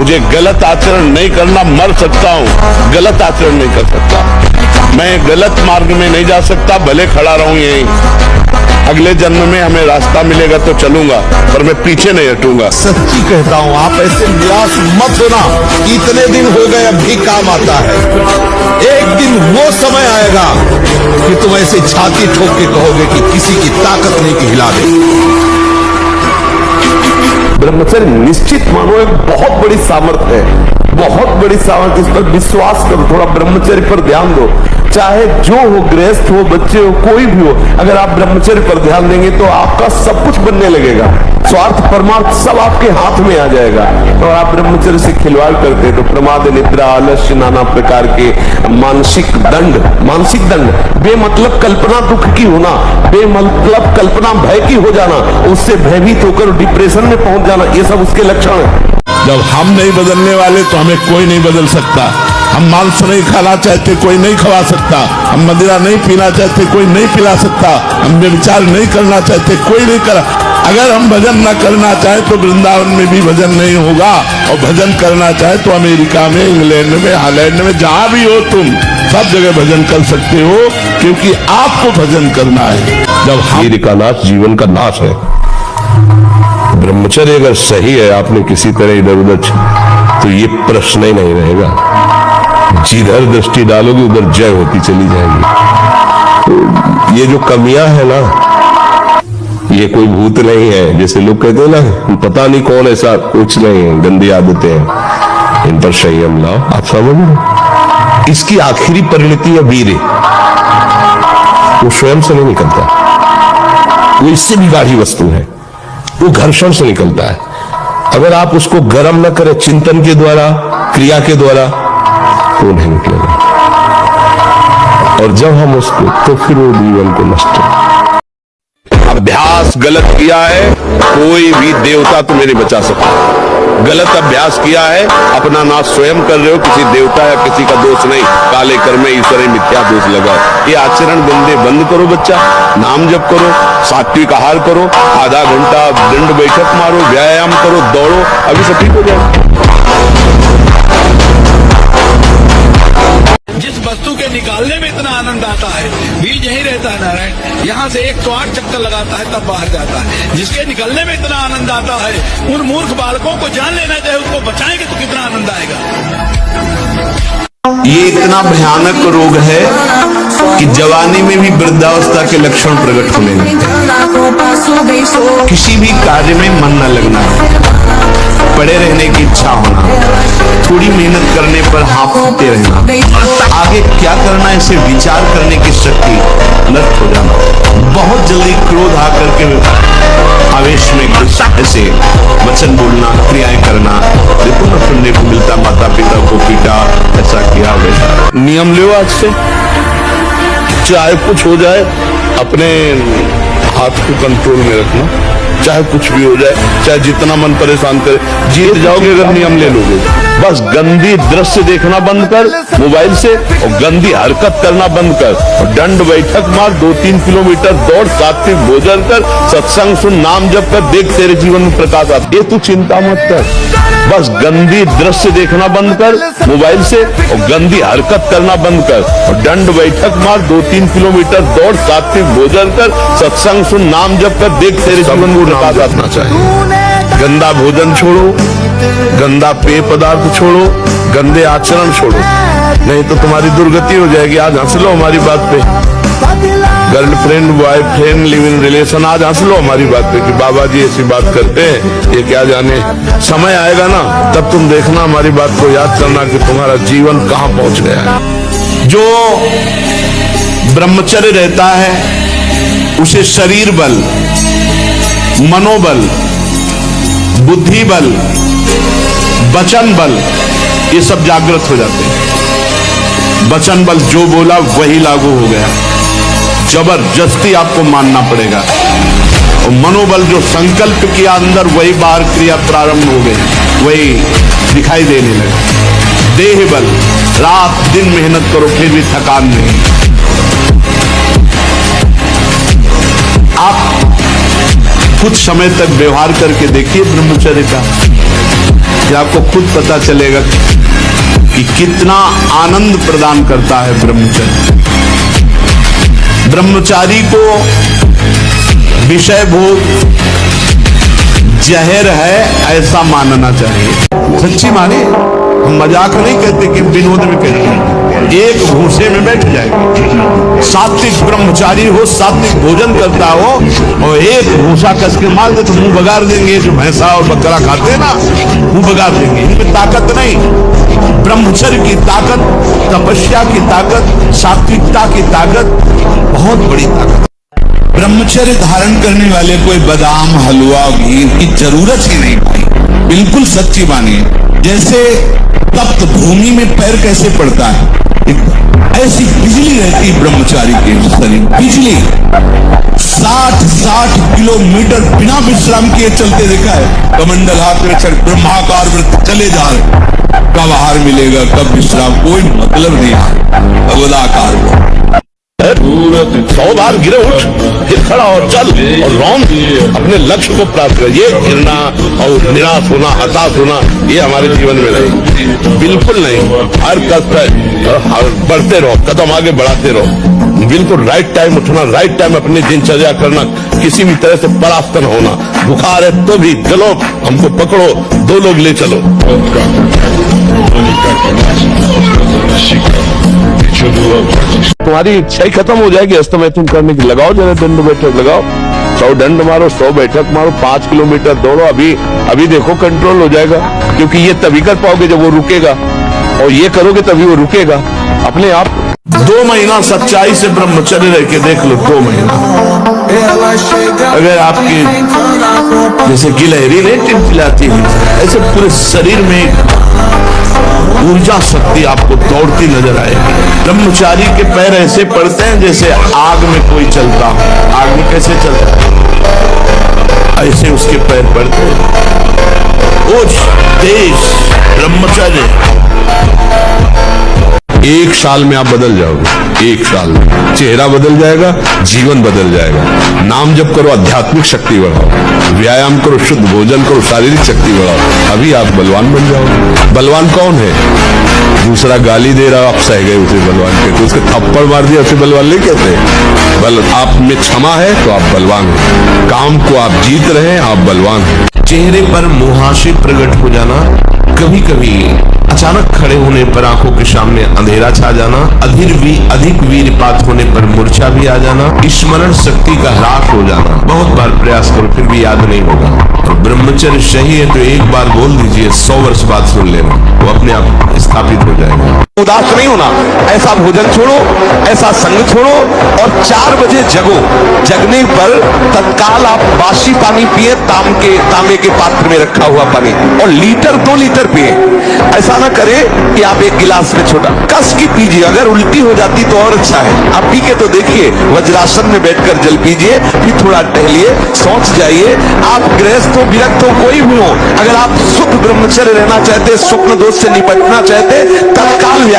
मुझे गलत आचरण नहीं करना, मर सकता हूँ, गलत आचरण नहीं कर सकता। मैं गलत मार्ग में नहीं जा सकता, भले खड़ा रहूं यहीं। अगले जन्म में हमें रास्ता मिलेगा तो चलूंगा, पर मैं पीछे नहीं हटूंगा। सच्ची कहता हूँ, आप ऐसे निराश मत होना। इतने दिन हो गए, अब भी काम आता है। एक दिन वो समय आएगा कि तुम ऐसे छाती ठोक के कहोगे कि किसी की ताकत नहीं कि हिला दे। ब्रह्मचर्य निश्चित मानो एक बहुत बड़ी सामर्थ्य है, बहुत बड़ी सामर्थ्य। इस पर विश्वास करो, थोड़ा ब्रह्मचर्य पर ध्यान दो। चाहे जो हो, गृहस्थ हो, बच्चे हो, कोई भी हो, अगर आप ब्रह्मचर्य पर ध्यान देंगे तो आपका सब कुछ बनने लगेगा। स्वार्थ परमार्थ सब आपके हाथ में आ जाएगा। और आप ब्रह्मचर्य से खिलवाड़ करते हैं तो प्रमाद, निद्रा, आलस्य, नाना प्रकार के मानसिक दंड, बेमतलब कल्पना दुख की होना, बेमतलब कल्पना भय की हो जाना, उससे भयभीत होकर डिप्रेशन में पहुंच जाना, ये सब उसके लक्षण है। जब हम नहीं बदलने वाले तो हमें कोई नहीं बदल सकता। हम मांस नहीं खाना चाहते, कोई नहीं खवा सकता। हम मदिरा नहीं पीना चाहते, कोई नहीं पिला सकता। हम व्यभिचार नहीं करना चाहते, कोई नहीं करा। अगर हम भजन न करना चाहे तो वृंदावन में भी भजन नहीं होगा, और भजन करना चाहे तो अमेरिका में, इंग्लैंड में, हॉलैंड में, जहां भी हो तुम सब जगह भजन कर सकते हो, क्योंकि आपको भजन करना है। जब शरीर का नाश जीवन का नाश है। ब्रह्मचर्य अगर सही है, आपने किसी तरह इधर उधर तो ये प्रश्न ही नहीं रहेगा। जिधर दृष्टि डालोगे उधर जय होती चली जाएगी। तो ये जो कमियां है ना, ये कोई भूत नहीं है। जैसे लोग कहते हैं ना, पता नहीं कौन ऐसा, कुछ नहीं है, गंदी आदतें हैं, इन पर संयम लाओ। आप समझ लो, इसकी आखिरी परिणति है वीर। वो स्वयं से नहीं निकलता, वो इससे भी गाढ़ी वस्तु है, वो घर्षण से निकलता है। अगर आप उसको गर्म न करें चिंतन के द्वारा, क्रिया के द्वारा, तो नहीं निकलेगा। और जब हम उसको, तो फिर वो जीवन को नष्ट है। अभ्यास गलत किया है, कोई भी देवता तुम्हें नहीं बचा सकता। गलत अभ्यास किया है, अपना नाश स्वयं कर रहे हो, किसी देवता या किसी का दोष नहीं। काले कर्म ईश्वर मिथ्या दोष लगा। ये आचरण गंदे बंद करो बच्चा, नाम जप करो, सात्विक आहार करो, आधा घंटा दंड बैठक मारो, व्यायाम करो, दौड़ो, अभी सब ठीक हो जाएगा। जिस वस्तु के निकालने में इतना आनंद आता है, बीज यही रहता है नारायण, यहाँ से 108 चक्कर लगाता है तब बाहर जाता है। जिसके निकलने में इतना आनंद आता है, उन मूर्ख बालकों को जान लेना चाहिए, उसको बचाएंगे तो कितना आनंद आएगा। ये इतना भयानक रोग है कि जवानी में भी वृद्धावस्था के लक्षण प्रकट होने लगते। किसी भी कार्य में मन न लगना, पड़े रहने की इच्छा होना, थोड़ी मेहनत करने पर हाँफते रहना, आगे क्या करना है इसे विचार करने की शक्ति नष्ट हो जाना, बहुत जल्दी क्रोध आकर के आवेश में ऐसे वचन बोलना, क्रियाएं करना। देखो ना, सुनने को मिलता, माता पिता को पीटा, ऐसा किया वैसा। नियम लो आज से, चाहे कुछ हो जाए अपने हाथ को कंट्रोल में रखना, चाहे कुछ भी हो जाए, चाहे जितना मन परेशान करे, जीत जाओगे अगर नियम ले लोगे। बस गंदी दृश्य देखना बंद कर मोबाइल से, और गंदी हरकत करना बंद कर, और दंड बैठक मार, 2-3 किलोमीटर दौड़, सात्विक भोजन कर, सत्संग सुन, नाम जप कर, देख तेरे जीवन में प्रकाश आता। ये तू चिंता मत कर, बस गंदी दृश्य देखना बंद कर मोबाइल से, और गंदी हरकत करना बंद कर, और दंड बैठक मार, 2-3 किलोमीटर दौड़, सात्विक भोजन कर, सत्संग सुन, नाम जप कर, देख तेरे जीवन में प्रकाश आता। चाहिए गंदा भोजन छोड़ो, गंदा पेय पदार्थ छोड़ो, गंदे आचरण छोड़ो, नहीं तो तुम्हारी दुर्गति हो जाएगी। आज हंस लो हमारी बात पे, girlfriend boyfriend live in relation, आज हंस लो हमारी बात पे कि बाबा जी ऐसी बात करते हैं, ये क्या जाने। समय आएगा ना, तब तुम देखना, हमारी बात को याद करना कि तुम्हारा जीवन कहां पहुंच गया है। जो ब्रह्मचर्य रहता है उसे शरीर बल, मनोबल, बुद्धि बल, वचन बल, ये सब जागृत हो जाते हैं। वचन बल, जो बोला वही लागू हो गया, जबरदस्ती आपको मानना पड़ेगा। और मनोबल, जो संकल्प किया अंदर वही बाहर क्रिया प्रारंभ हो गई, वही दिखाई देने लगे। देह बल, रात दिन मेहनत करो फिर भी थकान नहीं। आप कुछ समय तक व्यवहार करके देखिए ब्रह्मचर्य का, फिर आपको खुद पता चलेगा कि कितना आनंद प्रदान करता है ब्रह्मचर्य। ब्रह्मचारी को विषय भोग जहर है ऐसा मानना चाहिए। सच्ची माने, हम मजाक नहीं कहते कि विनोद में कहते हैं। एक भूसे में बैठ जाएगी। सात्विक ब्रह्मचारी हो, सात्विक भोजन करता हो और एक भूसा कस के मार दे तो मुंह बगाड़ देंगे। जो भैंसा और बकरा खाते हैं ना, मुंह बगाड़ देंगे। इनमें ताकत नहीं। ब्रह्मचर्य की ताकत, तपस्या की ताकत, सात्विकता की ताकत बहुत बड़ी ताकत। ब्रह्मचर्य धारण करने वाले कोई बादाम, हलवा, घी की जरूरत ही नहीं भाई। बिल्कुल सच्ची मानिए। जैसे तप्त भूमि में पैर कैसे पड़ता है, ऐसी बिजली रहती ब्रह्मचारी के शरीर। बिजली 60 किलोमीटर बिना विश्राम किए चलते देखा है। कमंडल हाथ में चल ब्रह्माकार वृत्त चले जा रहे। कब आहार मिलेगा, कब विश्राम, कोई मतलब नहीं है। भगवदाकार वो 100 बार गिरे उठ, फिर खड़ा और चल और रौन अपने लक्ष्य को प्राप्त कर। ये गिरना और निराश होना, हताश होना, ये हमारे जीवन में नहीं, बिल्कुल नहीं। हर कष्ट बढ़ते रहो, कदम आगे बढ़ाते रहो। बिल्कुल राइट टाइम उठना, राइट टाइम अपनी दिनचर्या करना, किसी भी तरह से परास्त न होना। बुखार है तो भी चलो, हमको पकड़ो, 2 लोग ले चलो। तुम्हारी इच्छा ही खत्म हो जाएगी अस्तमैथुन करने की। लगाओ जरा दंड बैठक लगाओ, 100 दंड मारो, 100 बैठक मारो, 5 किलोमीटर दौड़ो। अभी देखो कंट्रोल हो जाएगा, क्योंकि ये तभी कर पाओगे जब वो रुकेगा, और ये करोगे तभी वो रुकेगा अपने आप। 2 महीना सच्चाई से ब्रह्मचर्य रह के देख लो। 2 महीना अगर आपकी जैसे गिलहरी नहीं टिलटिलाती है, ऐसे पूरे शरीर में ऊर्जा शक्ति आपको दौड़ती नजर आएगी। ब्रह्मचारी के पैर ऐसे पड़ते हैं जैसे आग में कोई चलता हो। आग में कैसे चलता है, ऐसे उसके पैर पड़ते हैं। ओज तेज ब्रह्मचर्य। 1 साल में आप बदल जाओगे। 1 साल में चेहरा बदल जाएगा, जीवन बदल जाएगा। नाम जप करो, आध्यात्मिक शक्ति बढ़ाओ, व्यायाम करो, शुद्ध भोजन करो, शारीरिक शक्ति बढ़ाओ, अभी आप बलवान बन जाओगे। बलवान कौन है? दूसरा गाली दे रहा, आप सह गए उसे बलवान कहते, उसके थप्पड़ मार दिया उसे बलवान नहीं कहते। बल आप में क्षमा है तो आप बलवान हैं। काम को आप जीत रहे हैं, आप बलवान हैं। चेहरे पर मुहासे प्रकट हो जाना, कभी कभी अचानक खड़े होने पर आंखों के सामने अंधेरा छा जाना, अधिक वीरपात होने पर मूर्छा भी आ जाना, स्मरण शक्ति का ह्रास हो जाना। बहुत बार प्रयास करो फिर भी याद नहीं होगा। तो ब्रह्मचर्य सही है तो एक बार बोल दीजिए, 100 वर्ष बाद सुन लेना, वो अपने आप स्थापित हो जाएगा। उदास नहीं होना, ऐसा भोजन छोड़ो, ऐसा संग छोड़ो और 4 बजे जगो। जगने पर तत्काल आप बासी पानी पिए, तांबे के पात्र में रखा हुआ पानी, और लीटर 2 लीटर पिए। ऐसा ना करे कि आप 1 गिलास में छोटा कस की पीजिए। अगर उल्टी हो जाती तो और अच्छा है। आप पी के तो देखिए, वज्रासन में बैठकर जल पीजिए, फिर थोड़ा टहलिए, सोच जाइए। आप गृहस्थ हो, विरक्त हो, कोई भी हो, अगर आप शुद्ध ब्रह्मचर्य रहना चाहते, स्वप्न दोष से निपटना चाहते, तत्काल व्यायाम